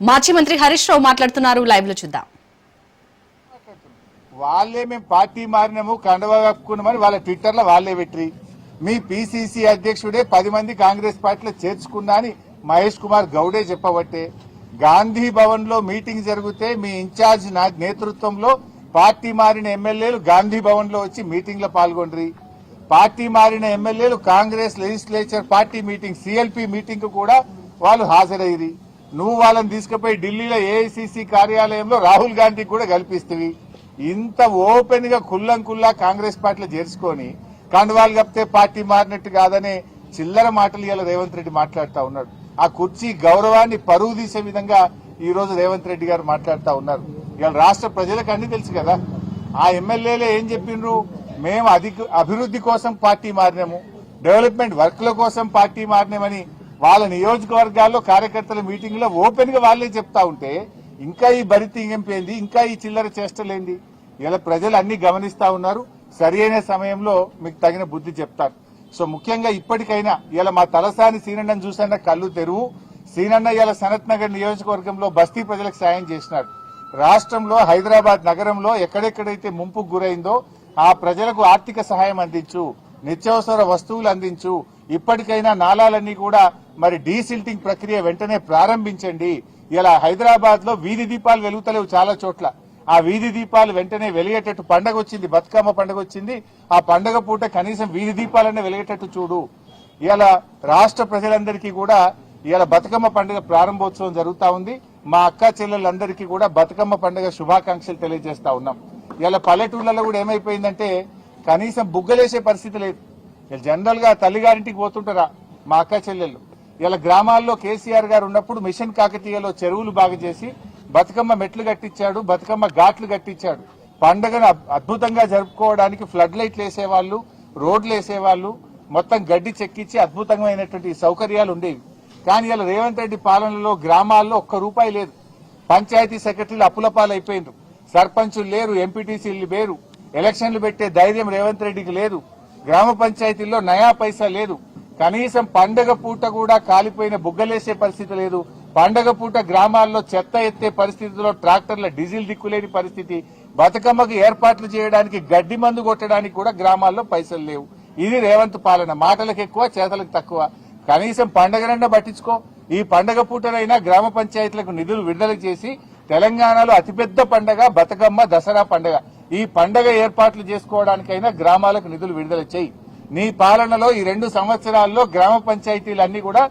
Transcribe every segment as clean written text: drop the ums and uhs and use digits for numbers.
మాజీ మంత్రి హరీష్ రావు మాట్లాడుతున్నారు. లైవ్ లో చూద్దాం. వాళ్ళే మేము పార్టీ మారినాము కండవా కప్పుకున్నామని వాళ్ళ ట్విట్టర్ లో వాళ్ళే పెట్టి మీ పిసిసి అధ్యక్షుడే 10 మంది కాంగ్రెస్ పార్టీలో చేర్చుకున్నా అని మహేష్ కుమార్ గౌడే చెప్పబట్టే గాంధీ భవన్ లో మీటింగ్ జరిగితే మీ ఇన్ఛార్జ్ నేతృత్వంలో పార్టీ మారిన ఎమ్మెల్యేలు గాంధీ భవన్ లో వచ్చి మీటింగ్ లో పాల్గొండ్రి. పార్టీ మారిన ఎమ్మెల్యేలు Congress legislature party meeting CLP meeting కు కూడా వాళ్ళు హాజరయ్యి నువ్వు వాళ్ళని తీసుకుపోయి ఢిల్లీలో ఏఐసిసి కార్యాలయంలో రాహుల్ గాంధీకి కూడా కల్పిస్తవి. ఇంత ఓపెన్ గా కుల్లా కాంగ్రెస్ పార్టీలో చేర్చుకొని కండువాలు కప్పితే పార్టీ మారినట్టు కాదనే చిల్లర మాటలు ఇలా రేవంత్ రెడ్డి మాట్లాడుతూ ఉన్నాడు. ఆ కుర్చీ గౌరవాన్ని పరువు తీసే విధంగా ఈ రోజు రేవంత్ రెడ్డి గారు మాట్లాడుతూ ఉన్నారు. ఇవాళ రాష్ట్ర ప్రజలకు అన్ని తెలుసు కదా. ఆ ఎమ్మెల్యేలే ఏం చెప్పిండ్రు, మేము అభివృద్ధి కోసం పార్టీ మారినాము, డెవలప్మెంట్ వర్క్ల కోసం పార్టీ మారినామని వాళ్ళ నియోజకవర్గాల్లో కార్యకర్తల మీటింగ్ లో ఓపెన్ గా వాళ్లే చెప్తా ఉంటే ఇంకా ఈ బరితీయింపేంది, ఇంకా ఈ చిల్లర చేష్టలేంది. ఇలా ప్రజలు అన్ని గమనిస్తా ఉన్నారు. సరైన సమయంలో మీకు తగిన బుద్ధి చెప్తారు. సో ముఖ్యంగా ఇప్పటికైనా ఇలా మా తలసాని సీనన్నను చూసన్న కళ్ళు తెరువు. సీనన్న ఇలా సనత్ నగర్ నియోజకవర్గంలో బస్తీ ప్రజలకు సాయం చేసినాడు. రాష్ట్రంలో హైదరాబాద్ నగరంలో ఎక్కడెక్కడైతే ముంపుకు గురైందో ఆ ప్రజలకు ఆర్థిక సహాయం అందించు, నిత్యావసర వస్తువులు అందించు. ఇప్పటికైనా నాలాలన్నీ కూడా మరి డీసిల్టింగ్ ప్రక్రియ వెంటనే ప్రారంభించండి. ఇలా హైదరాబాద్ లో వీధి దీపాలు వెలుగుతలేవు చాలా చోట్ల. ఆ వీధి దీపాలు వెంటనే వెలిగేటట్టు పండగ వచ్చింది, బతుకమ్మ పండుగ వచ్చింది. ఆ పండగ పూట కనీసం వీధి దీపాలన్నీ వెలిగేటట్టు చూడు. ఇలా రాష్ట్ర ప్రజలందరికీ కూడా ఇలా బతుకమ్మ పండుగ ప్రారంభోత్సవం జరుగుతా ఉంది. మా అక్క చెల్లెలందరికీ కూడా బతుకమ్మ పండుగ శుభాకాంక్షలు తెలియజేస్తా ఉన్నాం. ఇలా పల్లెటూళ్లలో కూడా ఏమైపోయిందంటే కనీసం బుగ్గలేసే పరిస్థితి లేదు. జనరల్ గా తల్లిగారింటికి పోతుంటారా మా అక్క చెల్లెళ్ళు. ఇలా గ్రామాల్లో కేసీఆర్ గారు ఉన్నప్పుడు మిషన్ కాకతీయలో చెరువులు బాగు చేసి బతుకమ్మ మెట్లు కట్టించాడు, బతుకమ్మ ఘాట్లు కట్టించాడు. పండుగను అద్భుతంగా జరుపుకోవడానికి ఫ్లడ్ లైట్లు వేసేవాళ్లు, రోడ్లు వేసేవాళ్లు, మొత్తం గడ్డి చెక్కించి అద్భుతమైనటువంటి సౌకర్యాలు ఉండేవి. కానీ ఇలా రేవంత్ రెడ్డి పాలనలో గ్రామాల్లో ఒక్క రూపాయి లేదు. పంచాయతీ సెక్రటరీలు అప్పులపాలైపోయినారు, సర్పంచులు లేరు, ఎంపీటీసీలు లేరు, ఎలక్షన్లు పెట్టే ధైర్యం రేవంత్ రెడ్డికి లేదు. గ్రామ పంచాయతీల్లో నయా పైసా లేదు. కనీసం పండగ పూట కూడా కాలిపోయిన బుగ్గలేసే పరిస్థితి లేదు. పండగ పూట గ్రామాల్లో చెత్త ఎత్తే పరిస్థితిలో ట్రాక్టర్ల డీజిల్ దిక్కులేని పరిస్థితి. బతుకమ్మకు ఏర్పాట్లు చేయడానికి గడ్డి మందు కొట్టడానికి కూడా గ్రామాల్లో పైసలు లేవు. ఇది రేవంత్ పాలన. మాటలకు ఎక్కువ, చేతలకు తక్కువ. కనీసం పండగనన్నా పట్టించుకో. ఈ పండగ పూటనైనా గ్రామ పంచాయతీలకు నిధులు విడుదల చేసి తెలంగాణలో అతిపెద్ద పండగ బతుకమ్మ, దసరా పండగ. ఈ పండగ ఏర్పాట్లు చేసుకోవడానికైనా గ్రామాలకు నిధులు విడుదల చేయి. నీ పాలనలో ఈ 2 సంవత్సరాల్లో గ్రామ పంచాయతీలన్నీ కూడా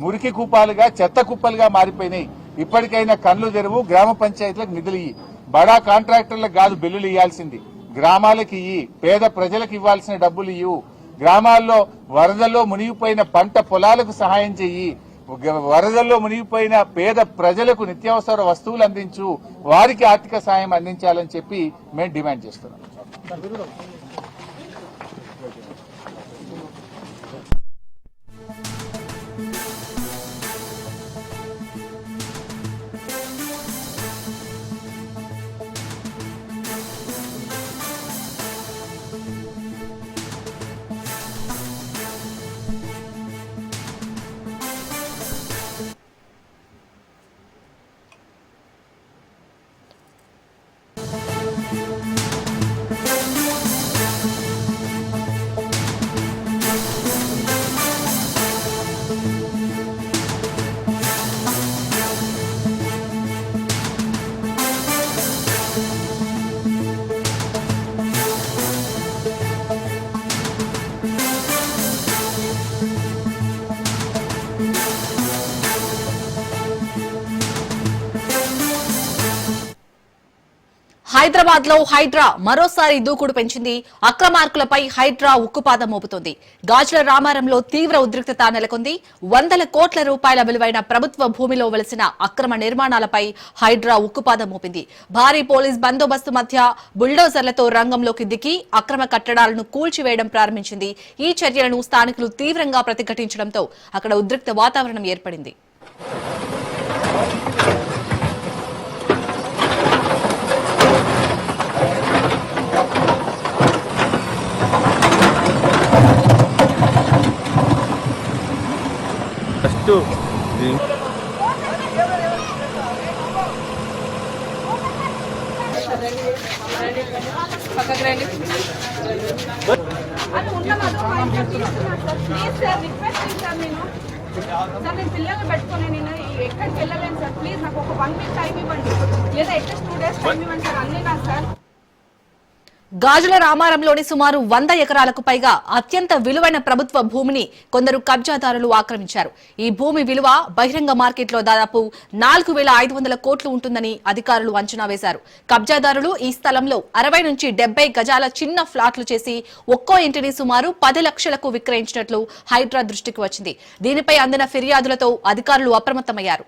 మురికి కుప్పాలుగా, చెత్త కుప్పలుగా మారిపోయినాయి. ఇప్పటికైనా కళ్లు తెరువు, గ్రామ పంచాయతీలకు నిధులు ఇయ్యి. బడా కాంట్రాక్టర్లకు కాదు బిల్లులు ఇవ్వాల్సింది, గ్రామాలకు ఇయ్యి. పేద ప్రజలకు ఇవ్వాల్సిన డబ్బులు ఇవ్వు. గ్రామాల్లో వరదల్లో మునిగిపోయిన పంట పొలాలకు సహాయం చెయ్యి. వరదల్లో మునిగిపోయిన పేద ప్రజలకు నిత్యావసర వస్తువులు అందించు, వారికి ఆర్థిక సాయం అందించాలని చెప్పి మేము డిమాండ్ చేస్తున్నాం. హైదరాబాద్ లో హైడ్రా మరోసారి దూకుడు పెంచింది. అక్రమార్కులపై హైడ్రా ఉక్కుపాదం మోపుతోంది. గాజుల రామారంలో తీవ్ర ఉద్రిక్తత నెలకొంది. 100 కోట్ల రూపాయల విలువైన ప్రభుత్వ భూమిలో వెలిసిన అక్రమ నిర్మాణాలపై హైడ్రా ఉక్కుపాదం మోపింది. భారీ పోలీస్ బందోబస్తు మధ్య బుల్డోజర్లతో రంగంలోకి దిగి అక్రమ కట్టడాలను కూల్చివేయడం ప్రారంభించింది. ఈ చర్యలను స్థానికులు తీవ్రంగా ప్రతిఘటించడంతో అక్కడ ఉద్రిక్త వాతావరణం ఏర్పడింది. పక్కకు రండి. అది ఉండదు ప్లీజ్ సార్ రిక్వెస్ట్ సార్ నేను పిల్లల్ని పెట్టుకుని నేను ఎక్కడికి వెళ్ళలేను సార్. ప్లీజ్ నాకు ఒక 1 వీక్ టైం ఇవ్వండి, లేదా అట్లీస్ట్ 2 డేస్ టైం ఇవ్వండి సార్. అన్నీ నాకు సార్. గాజుల రామారంలోని సుమారు 100 ఎకరాలకు పైగా అత్యంత విలువైన ప్రభుత్వ భూమిని కొందరు కబ్జాదారులు ఆక్రమించారు. ఈ భూమి విలువ బహిరంగ మార్కెట్లో దాదాపు 4,500 కోట్లు ఉంటుందని అధికారులు అంచనా వేశారు. కబ్జాదారులు ఈ స్థలంలో 60 నుంచి 70 గజాల చిన్న ఫ్లాట్లు చేసి ఒక్కో ఇంటిని సుమారు 10 లక్షలకు విక్రయించినట్లు హైడ్రా దృష్టికి వచ్చింది. దీనిపై అందిన ఫిర్యాదులతో అధికారులు అప్రమత్తమయ్యారు.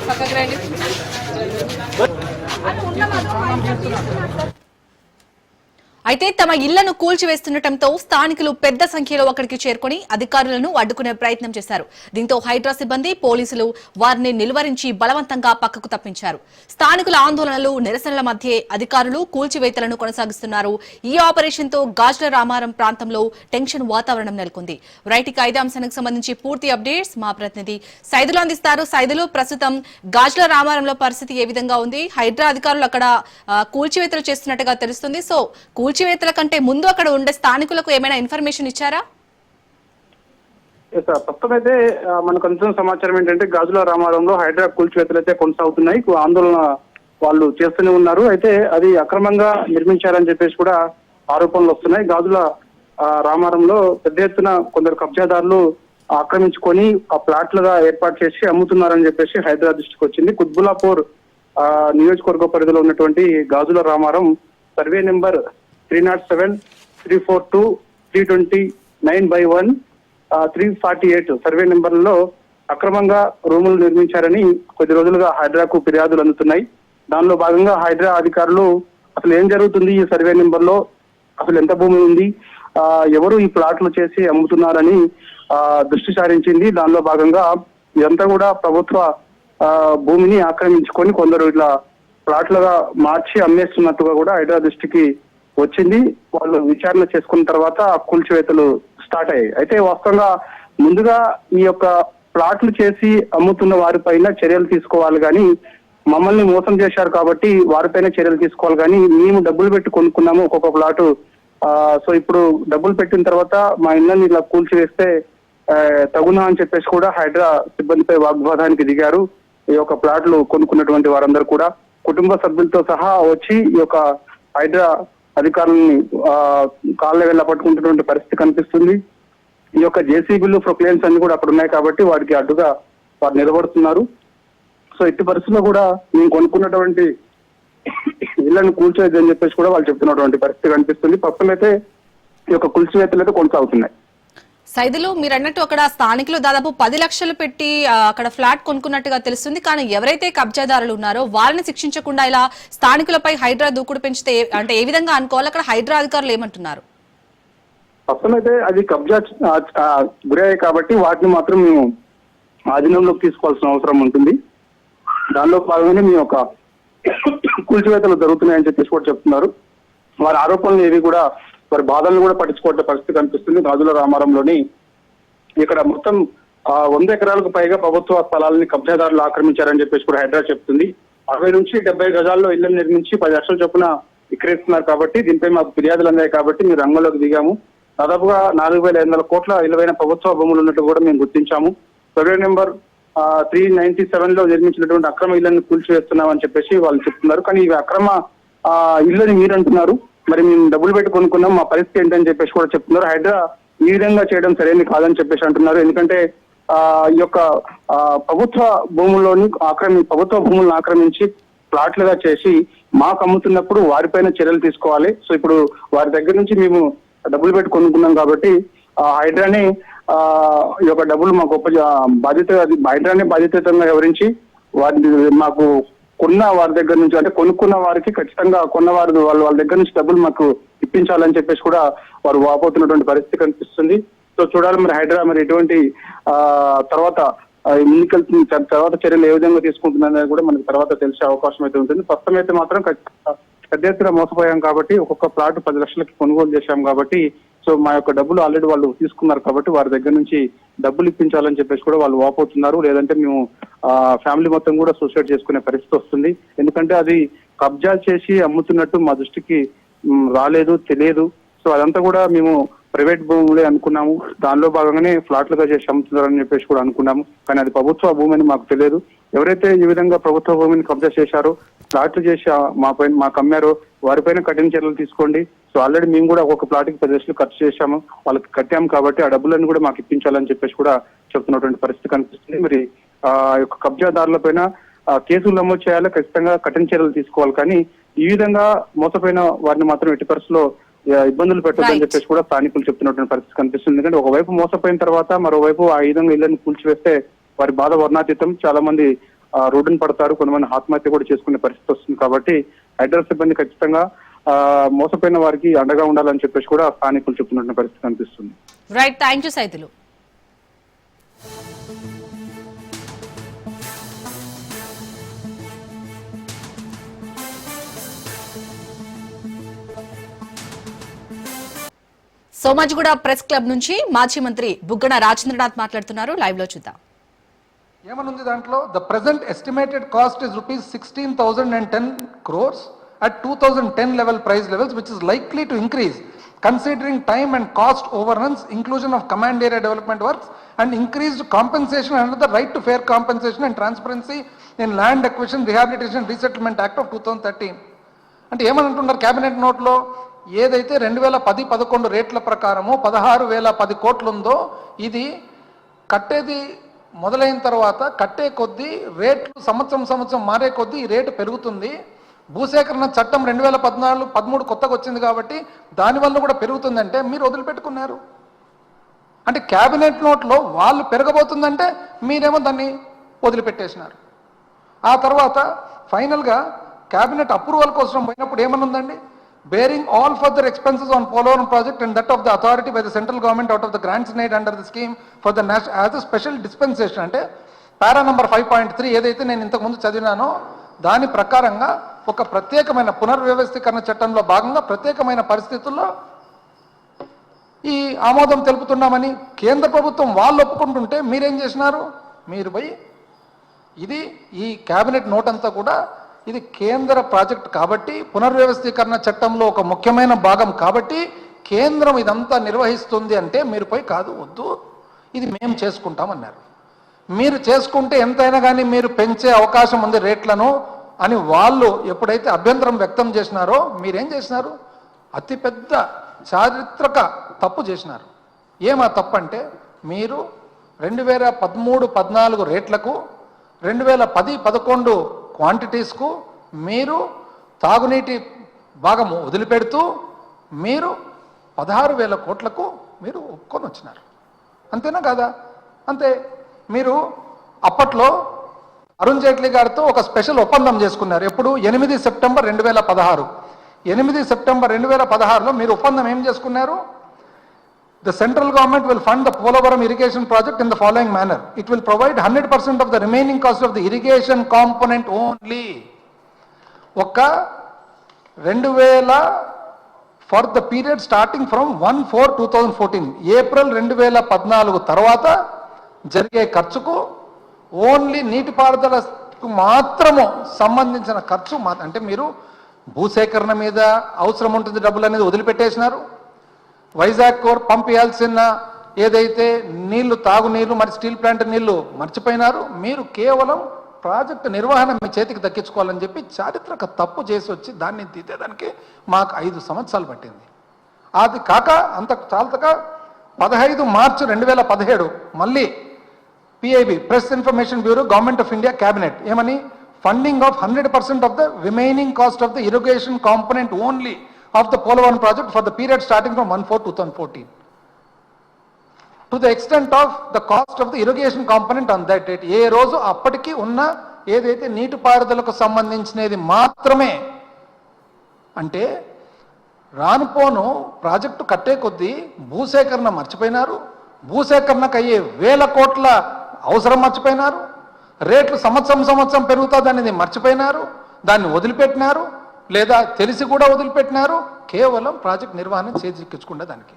పక్కకు రండి. అది ఉండదు. అయితే తమ ఇళ్లను కూల్చివేస్తుండటంతో స్థానికులు పెద్ద సంఖ్యలో అక్కడికి చేరుకుని అధికారులను అడ్డుకునే ప్రయత్నం చేశారు. దీంతో హైడ్రా సిబ్బంది పోలీసులు వారిని నిలువరించి బలవంతంగా పక్కకు తప్పించారు. స్థానికుల ఆందోళనలు నిరసనల మధ్య అధికారులు కూల్చివేతలను కొనసాగిస్తున్నారు. ఈ ఆపరేషన్ తో గాజుల రామారం ప్రాంతంలో టెన్షన్ వాతావరణం నెలకొంది. రైట్, ఇక 5వ అంశానికి సంబంధించి పూర్తి అప్డేట్స్ మా ప్రతినిధి సైదులు అందిస్తారు. సైదులు, ప్రస్తుతం గాజుల రామారంలో పరిస్థితి ఏ విధంగా ఉంది? హైడ్రా అధికారులు అక్కడ కూల్చివేతలు చేస్తున్నట్టుగా తెలుస్తుంది. సో కూల్చివేతల కంటే ముందు అక్కడ ఉండే స్థానికులకు ఏమైనా ఇన్ఫర్మేషన్ ఇచ్చారా? ప్రస్తుతం అయితే మనకు అందిన సమాచారం ఏంటంటే గాజుల రామారంలో హైడ్రా కూల్చివేతలు అయితే కొనసాగుతున్నాయి. ఆందోళన వాళ్ళు చేస్తూనే ఉన్నారు. అయితే అది అక్రమంగా నిర్మించారని చెప్పేసి కూడా ఆరోపణలు వస్తున్నాయి. గాజుల రామారంలో పెద్ద ఎత్తున కొందరు కబ్జాదారులు ఆక్రమించుకొని ఆ ప్లాట్లుగా ఏర్పాటు చేసి అమ్ముతున్నారని చెప్పేసి హైడ్రా దృష్టికి వచ్చింది. కుత్బుల్లాపూర్ నియోజకవర్గ పరిధిలో ఉన్నటువంటి గాజుల రామారం సర్వే నెంబర్ 307, 342, 329/1, 348 సర్వే నెంబర్లలో అక్రమంగా రూములు నిర్మించారని కొద్ది రోజులుగా హైడ్రాకు ఫిర్యాదులు అందుతున్నాయి. దానిలో భాగంగా హైడ్రా అధికారులు అసలు ఏం జరుగుతుంది, ఈ సర్వే నెంబర్లో అసలు ఎంత భూమి ఉంది, ఎవరు ఈ ప్లాట్లు చేసి అమ్ముతున్నారని దృష్టి సారించింది. దానిలో భాగంగా ఇదంతా కూడా ప్రభుత్వ భూమిని ఆక్రమించుకొని కొందరు ఇట్లా ప్లాట్లుగా మార్చి అమ్మేస్తున్నట్టుగా కూడా హైడ్రా దృష్టికి వచ్చింది. వాళ్ళు విచారణ చేసుకున్న తర్వాత కూల్చివేతలు స్టార్ట్ అయ్యాయి. అయితే వాస్తవంగా ముందుగా ఈ యొక్క ప్లాట్లు చేసి అమ్ముతున్న వారిపైన చర్యలు తీసుకోవాలి కానీ, మమ్మల్ని మోసం చేశారు కాబట్టి వారిపైన చర్యలు తీసుకోవాలి కానీ, మేము డబ్బులు పెట్టి కొనుక్కున్నాము ఒక్కొక్క ప్లాటు, సో ఇప్పుడు డబ్బులు పెట్టిన తర్వాత మా ఇళ్ళని ఇలా కూల్చివేస్తే తగునా అని చెప్పేసి కూడా హైడ్రా సిబ్బందిపై వాగ్వాదానికి దిగారు. ఈ యొక్క ప్లాట్లు కొనుక్కున్నటువంటి వారందరూ కూడా కుటుంబ సభ్యులతో సహా వచ్చి ఈ యొక్క హైడ్రా అధికారులని కాళ్ళ వెళ్ళ పట్టుకుంటున్నటువంటి పరిస్థితి కనిపిస్తుంది. ఈ యొక్క జేసీబీలు ప్రొక్లైన్స్ అన్ని కూడా అక్కడ ఉన్నాయి కాబట్టి వారికి అడ్డుగా వారు నిలబడుతున్నారు. సో ఎట్టి పరిస్థితుల్లో కూడా మేము కొనుక్కున్నటువంటి ఇళ్లను కూల్చేదని చెప్పేసి కూడా వాళ్ళు చెప్తున్నటువంటి పరిస్థితి కనిపిస్తుంది. ప్రస్తుతం అయితే ఈ యొక్క కూల్చివేతలు అయితే కొనసాగుతున్నాయి. సైదులు, మీరు అన్నట్టు అక్కడ స్థానికులు దాదాపు 10 లక్షలు పెట్టి అక్కడ ఫ్లాట్ కొనుక్కున్నట్టుగా తెలుస్తుంది. కానీ ఎవరైతే కబ్జాదారులు ఉన్నారో వారిని శిక్షించకుండా ఇలా స్థానికులపై హైడ్రా దూకుడు పెంచితే అంటే ఏ విధంగా అనుకోవాలి? అక్కడ హైడ్రా అధికారులు ఏమంటున్నారు? ప్రస్తుతం అయితే అది కబ్జా గురయ్యాయి కాబట్టి వాటిని మాత్రం మేము ఆధీనంలోకి తీసుకోవాల్సిన అవసరం ఉంటుంది. దానిలో భాగంగానే మీ యొక్క కూల్చివేతలు జరుగుతున్నాయని చెప్పేసి కూడా చెప్తున్నారు. వారి ఆరోపణలు ఏవి కూడా వారి బాధలను కూడా పట్టించుకోవడం పరిస్థితి కనిపిస్తుంది. గాజుల రామారంలోని ఇక్కడ మొత్తం 100 ఎకరాలకు పైగా ప్రభుత్వ స్థలాలని కబ్జాదారులు ఆక్రమించారని చెప్పేసి కూడా హైడ్రా చెప్తుంది. 60 నుంచి 70 గజాల్లో ఇళ్లను నిర్మించి 10 లక్షల చొప్పున విక్రయిస్తున్నారు కాబట్టి దీనిపై మాకు ఫిర్యాదులు అందాయి కాబట్టి మేము రంగంలోకి దిగాము. దాదాపుగా 4,500 కోట్ల విలువైన ప్రభుత్వ భూములు ఉన్నట్టు కూడా మేము గుర్తించాము. సర్వే నెంబర్ 397లో నిర్మించినటువంటి అక్రమ ఇళ్లను కూల్చివేస్తున్నామని చెప్పేసి వాళ్ళు చెప్తున్నారు. కానీ ఇవి అక్రమ ఇళ్ళని మీరు అంటున్నారు, మరి మేము డబ్బులు పెట్టి కొనుక్కున్నాం, మా పరిస్థితి ఏంటని చెప్పేసి కూడా చెప్తున్నారు. హైడ్రా ఈ విధంగా చేయడం సరైనది కాదని చెప్పేసి అంటున్నారు. ఎందుకంటే ఈ యొక్క ప్రభుత్వ భూములను ఆక్రమించి ప్లాట్లుగా చేసి మాకు అమ్ముతున్నప్పుడు వారిపైన చర్యలు తీసుకోవాలి. సో ఇప్పుడు వారి దగ్గర నుంచి మేము డబ్బులు పెట్టి కొనుక్కున్నాం కాబట్టి హైడ్రాని ఈ యొక్క డబ్బులు మాకు బాధ్యత హైడ్రాని బాధ్యతగా వివరించి వారిని మాకు వారి దగ్గర నుంచి అంటే కొనుక్కున్న వారికి ఖచ్చితంగా కొన్నవారు వాళ్ళ దగ్గర నుంచి డబ్బులు మాకు ఇప్పించాలని చెప్పేసి కూడా వారు వాపోతున్నటువంటి పరిస్థితి కనిపిస్తుంది. సో చూడాలి మరి హైడ్రా మరి ఎటువంటి తర్వాత ఎన్నికల తర్వాత చర్యలు ఏ విధంగా తీసుకుంటుందనేది కూడా మనకి తర్వాత తెలిసే అవకాశం అయితే ఉంటుంది. ప్రస్తుతం అయితే మాత్రం పెద్ద ఎత్తున మోసపోయాం కాబట్టి ఒక్కొక్క ప్లాట్ 10 లక్షలకి కొనుగోలు చేశాం కాబట్టి సో మా యొక్క డబ్బులు ఆల్రెడీ వాళ్ళు తీసుకున్నారు కాబట్టి వారి దగ్గర నుంచి డబ్బులు ఇప్పించాలని చెప్పేసి కూడా వాళ్ళు వాపోతున్నారు. లేదంటే మేము ఫ్యామిలీ మొత్తం కూడా సూసైడ్ చేసుకునే పరిస్థితి వస్తుంది. ఎందుకంటే అది కబ్జా చేసి అమ్ముతున్నట్టు మా దృష్టికి రాలేదు, తెలియదు. సో అదంతా కూడా మేము ప్రైవేట్ భూములే అనుకున్నాము. దానిలో భాగంగానే ఫ్లాట్లుగా చేసి అమ్ముతున్నారని చెప్పేసి కూడా అనుకున్నాము. కానీ అది ప్రభుత్వ భూమి అని మాకు తెలియదు. ఎవరైతే ఈ విధంగా ప్రభుత్వ భూమిని కబ్జా చేశారో, ఫ్లాట్లు చేసి మాకు అమ్మారో వారిపైన కఠిన చర్యలు తీసుకోండి. సో ఆల్రెడీ మేము కూడా ఒక్కొక్క ప్లాట్కి 10 లక్షలు ఖర్చు చేశాము, వాళ్ళకి కట్టాము కాబట్టి ఆ డబ్బులను కూడా మాకు ఇప్పించాలని చెప్పేసి కూడా చెప్తున్నటువంటి పరిస్థితి కనిపిస్తుంది. మరి ఆ యొక్క కబ్జాదారుల పైన కేసులు నమోదు చేయాలి, ఖచ్చితంగా కఠిన చర్యలు తీసుకోవాలి. కానీ ఈ విధంగా మోసపోయిన వారిని మాత్రం ఎట్టి పరిస్థితుల్లో ఇబ్బందులు పెట్టొద్దని చెప్పేసి కూడా స్థానికులు చెప్తున్నటువంటి పరిస్థితి కనిపిస్తుంది. ఎందుకంటే ఒకవైపు మోసపోయిన తర్వాత మరోవైపు ఆ విధంగా ఇళ్లను కూల్చివేస్తే వారి బాధ వర్ణాతీతం. చాలా మంది రోడ్డును పడతారు, కొంతమంది ఆత్మహత్య కూడా చేసుకునే పరిస్థితి వస్తుంది. కాబట్టి హైడ్రా సిబ్బంది ఖచ్చితంగా మోసపోయిన వారికి అండగా ఉండాలని చెప్పేసి కూడా స్థానికులు చెప్తున్నటువంటి పరిస్థితి కనిపిస్తుంది. Right, thank you Saidulu. Somajiguda press club నుంచి మాజీ మంత్రి బుగ్గన రాజేంద్రనాథ్ మాట్లాడుతున్నారు. లైవ్ లో చూద్దాం. ఏమనుంది దాంట్లో? The present estimated cost is rupees 16,010 crores at 2010 level price levels, which is likely to increase considering time and cost overruns, inclusion of command area development works and increased compensation under the right to fair compensation and transparency in land acquisition, rehabilitation and resettlement act of 2013. అంటే ఏమనుంటున్నారు cabinet నోట్లో? ఏదైతే 2010-11 రేట్ల ప్రకారము 16,010 కోట్లు ఉందో ఇది కట్టేది మొదలైన తర్వాత కట్టే కొద్దీ రేట్లు సంవత్సరం మారే కొద్దీ ఈ రేటు పెరుగుతుంది. భూసేకరణ చట్టం 2014-13 కొత్తగా వచ్చింది కాబట్టి దానివల్ల కూడా పెరుగుతుందంటే మీరు వదిలిపెట్టుకున్నారు. అంటే క్యాబినెట్ నోట్లో వాళ్ళు పెరగబోతుందంటే మీరేమో దాన్ని వదిలిపెట్టేసినారు. ఆ తర్వాత ఫైనల్గా క్యాబినెట్ అప్రూవల్ కోసం పోయినప్పుడు ఏమనుందండి? bearing all further expenses on Polavaram project and that of the authority by the central government out of the grants made under the scheme for the national as a special dispensation. అంటే పారా number 5.3 ఏదైతే నేను ఇంతకు ముందు చదివినానో దాని ప్రకారంగా ఒక ప్రత్యేకమైన పునర్వ్యవస్థీకరణ చట్టంలో భాగంగా ప్రత్యేకమైన పరిస్థితుల్లో ఈ ఆమోదం తెలుపుతున్నామని కేంద్ర ప్రభుత్వం వాళ్ళు ఒప్పుకుంటుంటే మీరేం చేసినారు? మీరు పోయి ఇది ఈ కేబినెట్ నోట్ అంతా కూడా ఇది కేంద్ర ప్రాజెక్ట్ కాబట్టి పునర్వ్యవస్థీకరణ చట్టంలో ఒక ముఖ్యమైన భాగం కాబట్టి కేంద్రం ఇదంతా నిర్వహిస్తుంది అంటే మీరు పోయి కాదు వద్దు ఇది మేము చేసుకుంటామన్నారు. మీరు చేసుకుంటే ఎంతైనా కానీ మీరు పెంచే అవకాశం ఉంది రేట్లను అని వాళ్ళు ఎప్పుడైతే అభ్యంతరం వ్యక్తం చేసినారో మీరేం చేసినారు? అతిపెద్ద చారిత్రక తప్పు చేసినారు. ఏమా తప్పు అంటే మీరు 2013-14 రేట్లకు 2010-11 క్వాంటిటీస్కు మీరు తాగునీటి భాగము వదిలిపెడుతూ మీరు 16,000 కోట్లకు మీరు ఒప్పుకొని వచ్చినారు. అంతేనా కాదా? అంతే. మీరు అప్పట్లో అరుణ్ జైట్లీ గారితో ఒక స్పెషల్ ఒప్పందం చేసుకున్నారు. ఎప్పుడు? 8 సెప్టెంబర్ 2016. 8 సెప్టెంబర్ 2016లో మీరు ఒప్పందం ఏం చేసుకున్నారు? The central government will fund the Polavaram irrigation project in the following manner. It will provide 100% of the remaining cost of the irrigation component only. Oka 2000 for the period starting from 1/4/2014. April 2014 tarvata జరిగే ఖర్చుకు only నీటిపారుదలకు మాత్రము సంబంధించిన ఖర్చు అంటే మీరు భూసేకరణ మీద అవసరం ఉంటుంది డబ్బులు అనేది వదిలిపెట్టేసినారు. వైజాగ్ కోర్ పంప్ చేయాల్సిన ఏదైతే నీళ్లు తాగునీళ్లు మరి స్టీల్ ప్లాంట్ నీళ్లు మర్చిపోయినారు. మీరు కేవలం ప్రాజెక్టు నిర్వహణ మీ చేతికి దక్కించుకోవాలని చెప్పి చారిత్రక తప్పు చేసి వచ్చి దాన్ని దిద్దేదానికి మాకు 5 సంవత్సరాలు పట్టింది. అది కాక అంత చాలక 15 మార్చి 2017 మళ్ళీ PIB press information bureau government of India cabinet ఏమని? Funding of 100% of the remaining cost of the irrigation component only of the Polavaram project for the period starting from 1/4/2014. To the extent of the cost of the irrigation component on that date. ఏ రోజు అప్పటికి ఉన్న ఏదైతే నీటిపారుదలకు సంబంధించినది మాత్రమే. అంటే రానుపోను project కట్టే కొద్దీ భూసేకరణ మర్చిపోయినారు, భూసేకరణకు అయ్యే వేల కోట్ల అవసరం మర్చిపోయినారు, రేట్లు సంవత్సరం పెరుగుతుంది అనేది మర్చిపోయినారు, దాన్ని వదిలిపెట్టినారు, లేదా తెలిసి కూడా వదిలిపెట్టినారు. కేవలం ప్రాజెక్ట్ నిర్వహణ చేజిక్కించుకునే దానికి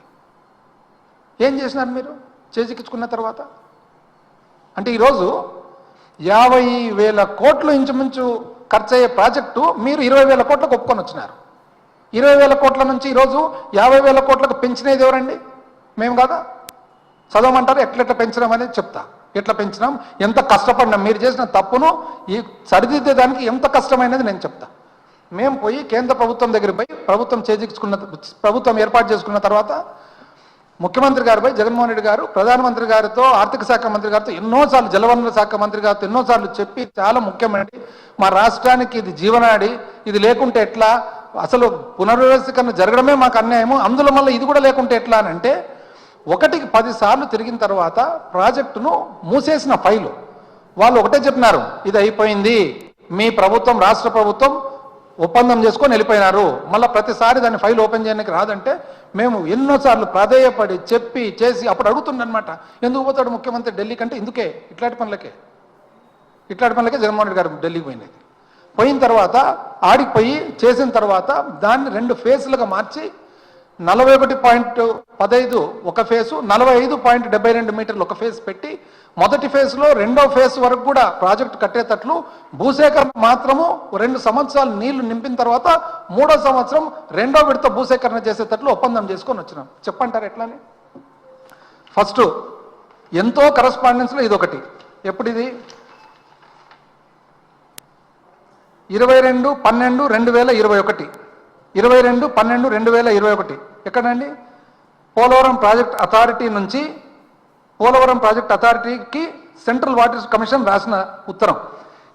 ఏం చేసినారు మీరు? చేజిక్కించుకున్న తర్వాత అంటే ఈరోజు 50,000 కోట్లు ఇంచుమించు ఖర్చు అయ్యే ప్రాజెక్టు మీరు 20,000 కోట్లకు ఒప్పుకొని వచ్చినారు. 20,000 కోట్ల నుంచి ఈరోజు 50,000 కోట్లకు పెంచినది ఎవరండి? మేము కదా. చదవమంటారు ఎట్లెట్లా పెంచినాం అనేది చెప్తా. ఎట్లా పెంచినాం, ఎంత కష్టపడినాం, మీరు చేసిన తప్పును ఈ సరిదిద్దేదానికి ఎంత కష్టమైనది నేను చెప్తా. మేము పోయి కేంద్ర ప్రభుత్వం దగ్గర పోయి ప్రభుత్వం ఏర్పాటు చేసుకున్న తర్వాత ముఖ్యమంత్రి గారిపై జగన్మోహన్ రెడ్డి గారు ప్రధానమంత్రి గారితో ఆర్థిక శాఖ మంత్రి గారితో ఎన్నోసార్లు, జలవనరుల శాఖ మంత్రి గారితో ఎన్నోసార్లు చెప్పి చాలా ముఖ్యమండి మా రాష్ట్రానికి ఇది జీవనాడి, ఇది లేకుంటే ఎట్లా, అసలు పునర్వ్యవస్థీకరణ జరగడమే మాకు అన్యాయము, అందులో మళ్ళీ ఇది కూడా లేకుంటే ఎట్లా అని అంటే 1కి 10 సార్లు తిరిగిన తర్వాత ప్రాజెక్టును మూసేసిన ఫైలు వాళ్ళు ఒకటే చెప్పినారు, ఇది అయిపోయింది, మీ ప్రభుత్వం రాష్ట్ర ప్రభుత్వం ఒప్పందం చేసుకొని వెళ్ళిపోయినారు, మళ్ళీ ప్రతిసారి దాన్ని ఫైల్ ఓపెన్ చేయడానికి రాదంటే మేము ఎన్నోసార్లు ప్రాధేయపడి చెప్పి చేసి అప్పుడు అడుగుతుండనమాట, ఎందుకు పోతాడు ముఖ్యమంత్రి ఢిల్లీ కంటే ఇందుకే ఇట్లాంటి పనులకే జగన్మోహన్ రెడ్డి గారు ఢిల్లీకి పోయినది. పోయిన తర్వాత ఆడికి పోయి చేసిన తర్వాత దాన్ని 2 ఫేజ్లుగా మార్చి 41.15 ఒక ఫేసు, 45.72 మీటర్లు ఒక ఫేజ్ పెట్టి మొదటి ఫేజ్లో 2వ ఫేజ్ వరకు కూడా ప్రాజెక్టు కట్టేటట్లు భూసేకరణ మాత్రము 2 సంవత్సరాలు నీళ్లు నింపిన తర్వాత 3వ సంవత్సరం 2వ విడత భూసేకరణ చేసేటట్లు ఒప్పందం చేసుకొని వచ్చినాం. చెప్పంటారు ఎట్లానే? ఫస్ట్ ఎంతో కరస్పాండెన్స్లో ఇదొకటి. ఎప్పుడు ఇది? 22/12/2021 22/12/2021 ఎక్కడండి? పోలవరం ప్రాజెక్ట్ అథారిటీ నుంచి పోలవరం ప్రాజెక్ట్ అథారిటీకి సెంట్రల్ వాటర్ కమిషన్ రాసిన ఉత్తరం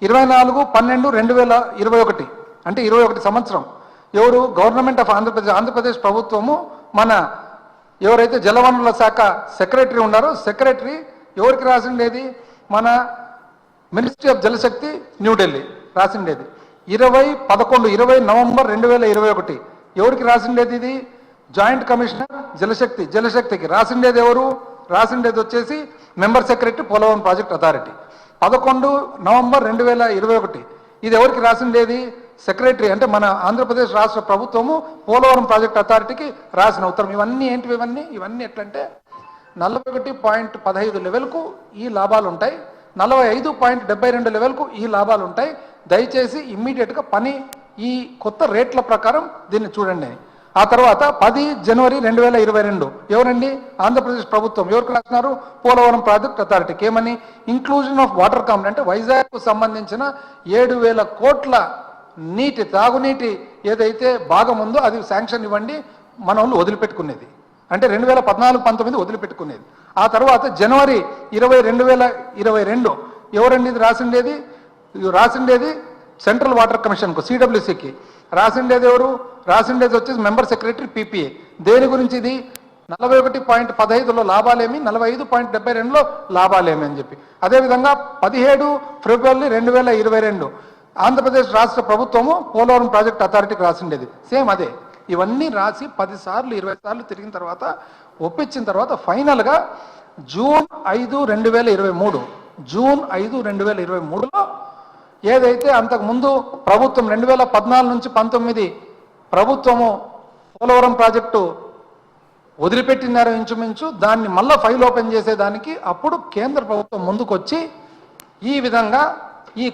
24/12/2021 అంటే 21 సంవత్సరం. ఎవరు? గవర్నమెంట్ ఆఫ్ ఆంధ్రప్రదేశ్ ప్రభుత్వము మన ఎవరైతే జలవనరుల శాఖ సెక్రటరీ ఉన్నారో సెక్రటరీ ఎవరికి రాసిండేది? మన మినిస్ట్రీ ఆఫ్ జలశక్తి న్యూఢిల్లీ రాసిండేది 20 నవంబర్ 2021. ఎవరికి రాసిండేది ఇది? జాయింట్ కమిషనర్ జలశక్తికి రాసిండేది ఎవరు? రాసిండేది వచ్చేసి member secretary Polavaram project authority 11 November 2021. ఇది ఎవరికి రాసిండేది? సెక్రటరీ అంటే మన ఆంధ్రప్రదేశ్ రాష్ట్ర ప్రభుత్వము పోలవరం ప్రాజెక్ట్ అథారిటీకి రాసిన ఉత్తరం. ఇవన్నీ ఏంటివి? ఇవన్నీ ఎట్లంటే 41.15 లెవెల్కు ఈ లాభాలు ఉంటాయి, 45.72 లెవెల్కు ఈ లాభాలు ఉంటాయి. దయచేసి ఇమ్మీడియట్గా పని ఈ కొత్త రేట్ల ప్రకారం దీన్ని చూడండి. ఆ తర్వాత 10 జనవరి 2022 ఎవరండి? ఆంధ్రప్రదేశ్ ప్రభుత్వం ఎవరికి రాసినారు? పోలవరం ప్రాజెక్ట్ అథారిటీకి. ఏమని? ఇంక్లూజన్ ఆఫ్ వాటర్ కాంపొనెంట్ అంటే వైజాగ్కు సంబంధించిన 7,000 కోట్ల నీటి తాగునీటి ఏదైతే భాగం ఉందో అది శాంక్షన్ ఇవ్వండి, మన వాళ్ళు వదిలిపెట్టుకునేది అంటే 2014-19 వదిలిపెట్టుకునేది. ఆ తర్వాత జనవరి 20, 2022 ఎవరండి ఇది రాసిండేది? సెంట్రల్ వాటర్ కమిషన్కు సిడబ్ల్యూసికి రాసిండేది ఎవరు? రాసిండేది వచ్చేసి మెంబర్ సెక్రటరీ పీపీఏ. దేని గురించి ఇది? 41.15లో లాభాలేమి, 45.72లో లాభాలేమి అని చెప్పి. అదేవిధంగా 17 ఫిబ్రవరి 2022 ఆంధ్రప్రదేశ్ రాష్ట్ర ప్రభుత్వము పోలవరం ప్రాజెక్ట్ అథారిటీకి రాసిండేది సేమ్ అదే. ఇవన్నీ రాసి 10 సార్లు 20 సార్లు తిరిగిన తర్వాత ఒప్పించిన తర్వాత ఫైనల్గా జూన్ 5, 2023లో ఏదైతే అంతకుముందు ప్రభుత్వం 2014 నుంచి 19 ప్రభుత్వము పోలవరం ప్రాజెక్టు వదిలిపెట్టినారో ఇంచుమించు దాన్ని మళ్ళీ ఫైల్ ఓపెన్ చేసేదానికి అప్పుడు కేంద్ర ప్రభుత్వం ముందుకొచ్చి ఈ విధంగా ఈ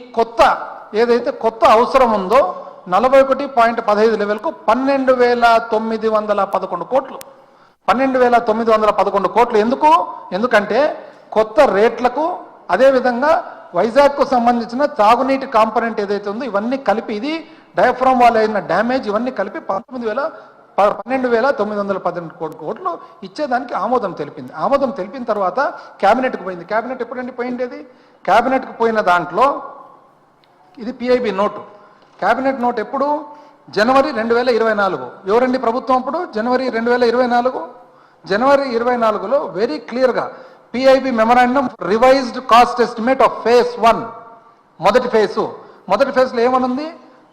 ఏదైతే కొత్త అవసరం ఉందో 41.15 లెవెల్కు 12,911 కోట్లు 12,911 కోట్లు. ఎందుకంటే కొత్త రేట్లకు అదేవిధంగా వైజాగ్కు సంబంధించిన తాగునీటి కాంపొనెంట్ ఏదైతే ఉందో ఇవన్నీ కలిపి ఇది డయాఫ్రామ్ వల్ల అయిన డ్యామేజ్ ఇవన్నీ కలిపి 12,911 కోట్లు ఇచ్చేదానికి ఆమోదం తెలిపింది. ఆమోదం తెలిపిన తర్వాత క్యాబినెట్కి పోయింది. క్యాబినెట్ ఎప్పుడండి పోయిండేది? క్యాబినెట్కి పోయిన దాంట్లో ఇది పిఐబి నోటు. క్యాబినెట్ నోట్ ఎప్పుడు? జనవరి 2024. ఎవరండి ప్రభుత్వం అప్పుడు? జనవరి 2024. జనవరి 24లో వెరీ క్లియర్గా PIB memorandum revised cost estimate of phase 1 మొదటి ఫేజ్లో ఏమనుంది,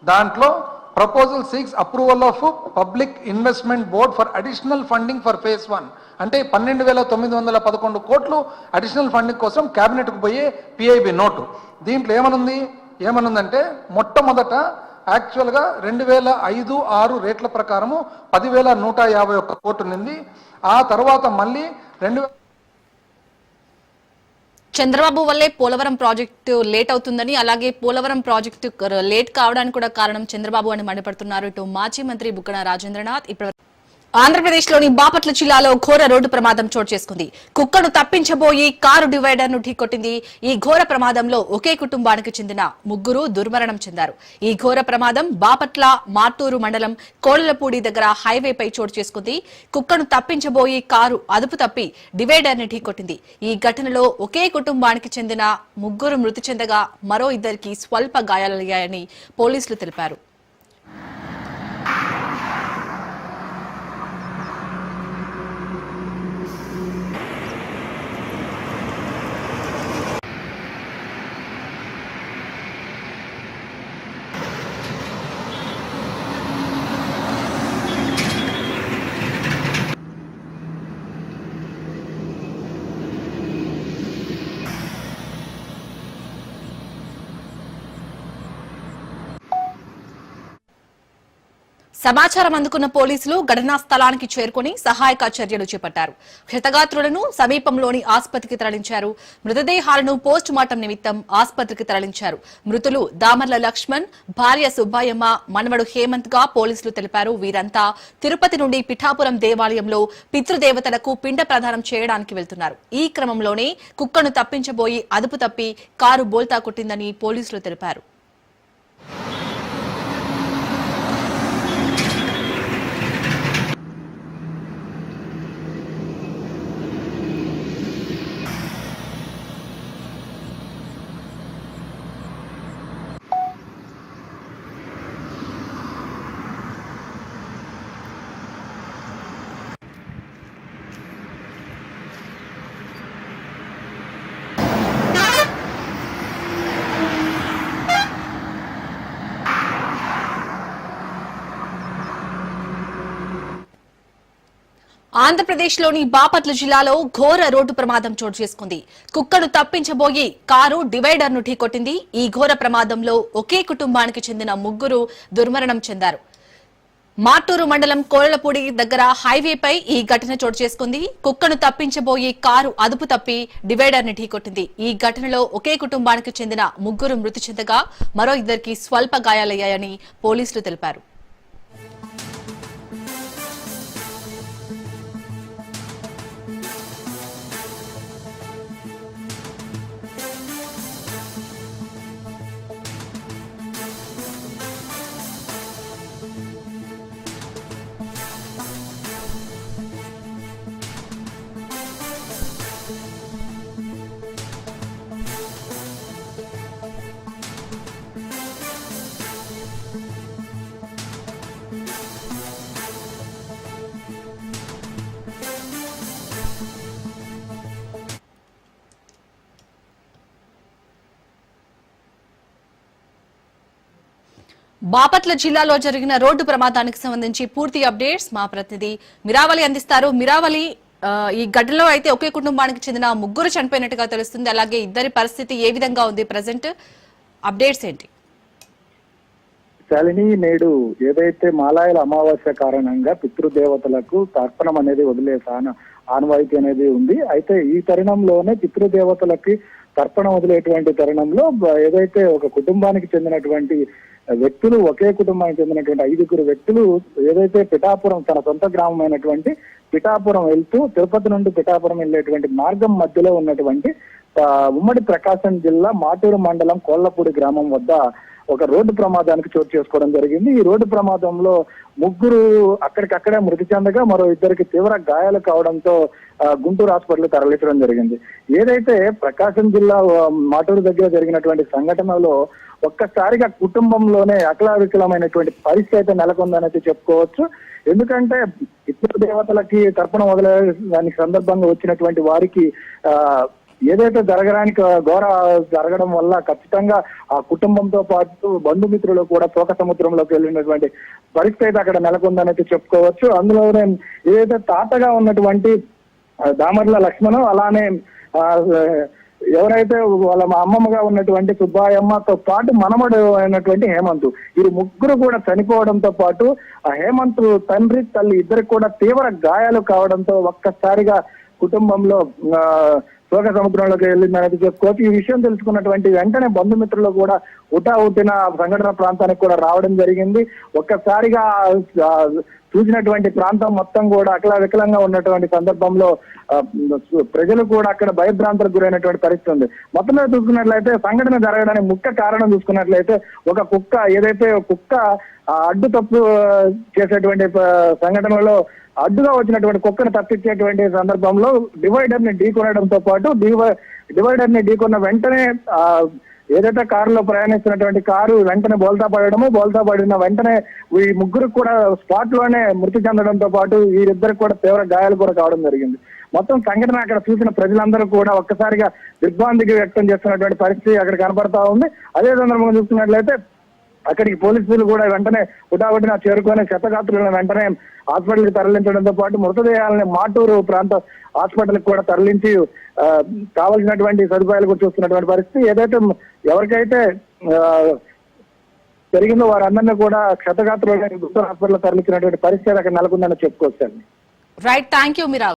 దాంట్లో proposal seeks approval of public investment board for additional funding for phase 1 అంటే 12,911 కోట్లు అడిషనల్ ఫండింగ్ కోసం క్యాబినెట్కు పోయే పిఐబి నోటు. దీంట్లో ఏమనుందంటే మొట్టమొదట యాక్చువల్గా 2005-06 రేట్ల ప్రకారము 10,151 కోట్లు నింది. ఆ తర్వాత మళ్ళీ చంద్రబాబు వల్లే పోలవరం ప్రాజెక్టు లేట్ అవుతుందని, అలాగే పోలవరం ప్రాజెక్టు లేట్ కావడానికి కూడా కారణం చంద్రబాబు అని మండిపడుతున్నారు ఇటు మాజీ మంత్రి బుగ్గన రాజేంద్రనాథ్. ఇప్పుడు ఆంధ్రప్రదేశ్లోని బాపట్ల జిల్లాలో ఘోర రోడ్డు ప్రమాదం చోటు చేసుకుంది. కుక్కను తప్పించబోయి కారు డివైడర్ ను ఢీకొట్టింది. ఈ ఘోర ప్రమాదంలో ఒకే కుటుంబానికి చెందిన ముగ్గురు దుర్మరణం చెందారు. ఈ ఘోర ప్రమాదం బాపట్ల మార్టూరు మండలం కోళ్లపూడి దగ్గర హైవేపై చోటు చేసుకుంది. కుక్కను తప్పించబోయి కారు అదుపు తప్పి డివైడర్ ని ఢీకొట్టింది. ఈ ఘటనలో ఒకే కుటుంబానికి చెందిన ముగ్గురు మృతి చెందగా మరో ఇద్దరికి స్వల్ప గాయాలయ్యాయని పోలీసులు తెలిపారు. సమాచారం అందుకున్న పోలీసులు ఘటనా స్థలానికి చేరుకుని సహాయక చర్యలు చేపట్టారు. క్షతగాత్రులను సమీపంలోని ఆసుపత్రికి తరలించారు. మృతదేహాలను పోస్ట్ మార్టం నిమిత్తం ఆసుపత్రికి తరలించారు. మృతులు దామర్ల లక్ష్మణ్, భార్య సుబ్బాయమ్మ, మనవడు హేమంత్ గా పోలీసులు తెలిపారు. వీరంతా తిరుపతి నుండి పిఠాపురం దేవాలయంలో పితృదేవతలకు పిండ ప్రదానం చేయడానికి వెళ్తున్నారు. ఈ క్రమంలోనే కుక్కను తప్పించబోయి అదుపు తప్పి కారు బోల్తా కొట్టిందని పోలీసులు తెలిపారు. ఆంధ్రప్రదేశ్లోని బాపట్ల జిల్లాలో ఘోర రోడ్డు ప్రమాదం చోటు చేసుకుంది. కుక్కను తప్పించబోయి కారు డివైడర్ ను ఢీకొట్టింది. ఈ ఘోర ప్రమాదంలో ఒకే కుటుంబానికి చెందిన ముగ్గురు దుర్మరణం చెందారు. మార్టూరు మండలం కోళ్లపూడి దగ్గర హైవేపై ఈ ఘటన చోటు చేసుకుంది. కుక్కను తప్పించబోయి కారు అదుపు తప్పి డివైడర్ ని ఢీకొట్టింది. ఈ ఘటనలో ఒకే కుటుంబానికి చెందిన ముగ్గురు మృతి చెందగా మరో ఇద్దరికి స్వల్ప గాయాలయ్యాయని పోలీసులు తెలిపారు. బాపట్ల జిల్లాలో జరిగిన రోడ్డు ప్రమాదానికి సంబంధించి పూర్తి అప్డేట్స్ మా ప్రతినిధి మిరావలి అందిస్తారు. మిరావలి, ఈ ఘటనలో అయితే ఒకే కుటుంబానికి చెందిన ముగ్గురు చనిపోయినట్టుగా తెలుస్తుంది. అలాగే ఇద్దరి పరిస్థితి ఏ విధంగా ఉంది? ప్రెసెంట్ అప్డేట్స్ ఏంటి? శాలిని, నేడు ఏదైతే మాలాయల అమావాస్య కారణంగా పితృదేవతలకు తర్పణం అనేది వదిలేసాన ఆనవాయితీ అనేది ఉంది. అయితే ఈ తరుణంలోనే పితృదేవతలకి తర్పణం వదిలేటువంటి తరుణంలో ఏదైతే ఒక కుటుంబానికి చెందినటువంటి వ్యక్తులు, ఒకే కుటుంబానికి చెందినటువంటి 5 వ్యక్తులు ఏదైతే పిఠాపురం, తన సొంత గ్రామం అయినటువంటి పిఠాపురం వెళ్తూ తిరుపతి నుండి పిఠాపురం వెళ్లేటువంటి మార్గం మధ్యలో ఉన్నటువంటి ఉమ్మడి ప్రకాశం జిల్లా మాటూరు మండలం కోళ్లపూడి గ్రామం వద్ద ఒక రోడ్డు ప్రమాదానికి చోటు చేసుకోవడం జరిగింది. ఈ రోడ్డు ప్రమాదంలో ముగ్గురు అక్కడికక్కడే మృతి చెందగా మరో ఇద్దరికి తీవ్ర గాయాలు కావడంతో గుంటూరు హాస్పిటల్ తరలించడం జరిగింది. ఏదైతే ప్రకాశం జిల్లా మాటూరు దగ్గర జరిగినటువంటి సంఘటనలో ఒక్కసారిగా కుటుంబంలోనే అకలావికలమైనటువంటి పరిస్థితి అయితే నెలకొందనైతే చెప్పుకోవచ్చు. ఎందుకంటే పితృ దేవతలకి తర్పణం వదిలే దానికి సందర్భంగా వచ్చినటువంటి వారికి ఏదైతే జరగడానికి ఘోర జరగడం వల్ల ఖచ్చితంగా ఆ కుటుంబంతో పాటు బంధుమిత్రులు కూడా శోక సముద్రంలోకి వెళ్ళినటువంటి పరిస్థితి అయితే అక్కడ నెలకొందనైతే చెప్పుకోవచ్చు. అందులోనే ఏదైతే తాతగా ఉన్నటువంటి దామర్ల లక్ష్మణం, అలానే ఎవరైతే వాళ్ళ మా అమ్మమ్మగా ఉన్నటువంటి సుబ్బాయమ్మతో పాటు మనమడు అయినటువంటి హేమంత్, ఈ ముగ్గురు కూడా చనిపోవడంతో పాటు ఆ హేమంత్ తండ్రి తల్లి ఇద్దరికి కూడా తీవ్ర గాయాలు కావడంతో ఒక్కసారిగా కుటుంబంలో శోక సముద్రంలోకి వెళ్ళిందనేది చెప్పుకోవచ్చు. ఈ విషయం తెలుసుకున్నటువంటి వెంటనే బంధుమిత్రులు కూడా ఉట్టిన సంఘటన ప్రాంతానికి కూడా రావడం జరిగింది. ఒక్కసారిగా చూసినటువంటి ప్రాంతం మొత్తం కూడా వికలంగా ఉన్నటువంటి సందర్భంలో ప్రజలు కూడా అక్కడ భయభ్రాంతులకు గురైనటువంటి పరిస్థితి ఉంది. మొత్తం మీద చూసుకున్నట్లయితే సంఘటన జరగడానికి ముఖ్య కారణం చూసుకున్నట్లయితే ఒక కుక్క, ఏదైతే కుక్క అడ్డు తప్పు చేసేటువంటి సంఘటనలో అడ్డుగా వచ్చినటువంటి కుక్కను తప్పించేటువంటి సందర్భంలో డివైడర్ ని ఢీకొనడంతో పాటు డివైడర్ ని ఢీకొన్న వెంటనే ఏదైతే కారులో ప్రయాణిస్తున్నటువంటి కారు వెంటనే బోల్తా పడిన వెంటనే ఈ ముగ్గురు కూడా స్పాట్ లోనే మృతి చెందడంతో పాటు వీరిద్దరికి కూడా తీవ్ర గాయాలు కూడా కావడం జరిగింది. మొత్తం సంఘటన అక్కడ చూసిన ప్రజలందరూ కూడా ఒక్కసారిగా దిగ్భ్రాంతికి వ్యక్తం చేస్తున్నటువంటి పరిస్థితి అక్కడ కనపడతా ఉంది. అదే సందర్భంగా చూసుకున్నట్లయితే అక్కడికి పోలీసులు కూడా వెంటనే హుటాహుటిన చేరుకొని క్షతగాత్రులను వెంటనే హాస్పిటల్కి తరలించడంతో పాటు మృతదేహాలని మాటూరు ప్రాంత హాస్పిటల్కి కూడా తరలించి కావలసినటువంటి సదుపాయాలు కూడా చూస్తున్నటువంటి పరిస్థితి. ఏదైతే ఎవరికైతే జరిగిందో వారందరినీ కూడా క్షతగాత్రులు గుంటూరు హాస్పిటల్ తరలించినటువంటి పరిస్థితి అక్కడ నెలకొందని చెప్పుకోవచ్చు. Right, thank you Meera.